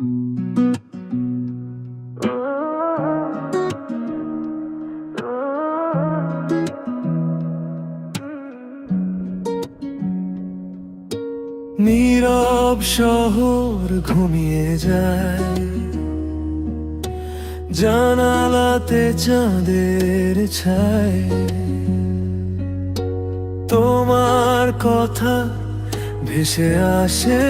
নীরব শহর ঘুমিয়ে যায়, জানালাতে চাঁদের ছায়। তোমার কথা ভেসে আসে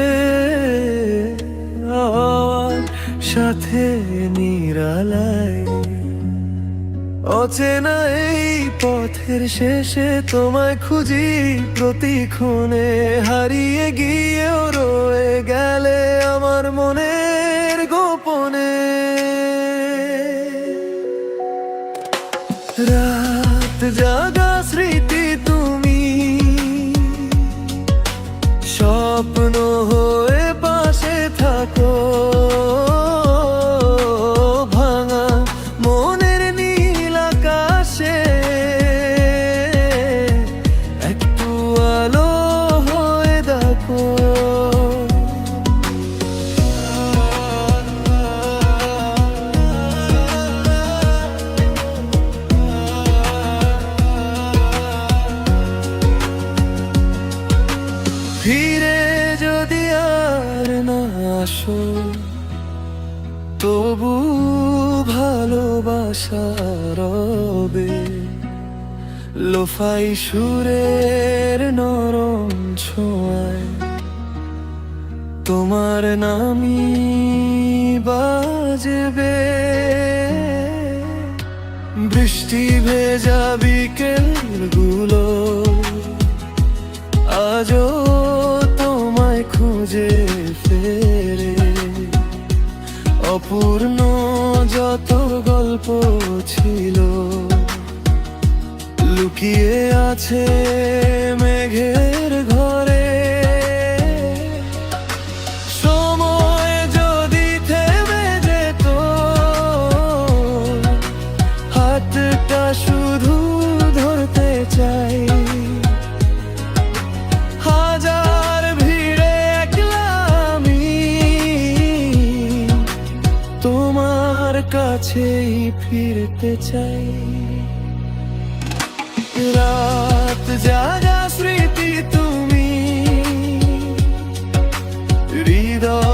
আওয়ার সাথে নিরালায়। অচেনা এই পথের শেষে তোমায় খুঁজি প্রতিক্ষণে, হারিয়ে গিয়েও রয়ে গেলে আমার মনের গোপনে। রাত জাগা স্মৃতি তুমি, স্বপ্ন হয়ে পাশে থাকো। ভাঙা মনের নীল আকাশে একটু আলো হয়ে দেখো। ফিরে যদি আর না আসো, তবু ভালোবাসা রবে। লোফাই সুরের নরম ছোঁয়ায় তোমার নামই বাজবে। বৃষ্টি ভেজা বিকেলগুলো আজও তোমায় খুঁজে ফেরে। অপূর্ণ যত গল্প ছিল লুকিয়ে আছে মেঘের ঘরে। সময় যদি থেমে যেত, হাতটা শুধু ধরতে চাই। হাজার ভিড়ে একলা আমি তোমার কাছেই ফিরতে চাই। রাত জাগা স্মৃতি তুমি, হৃদয়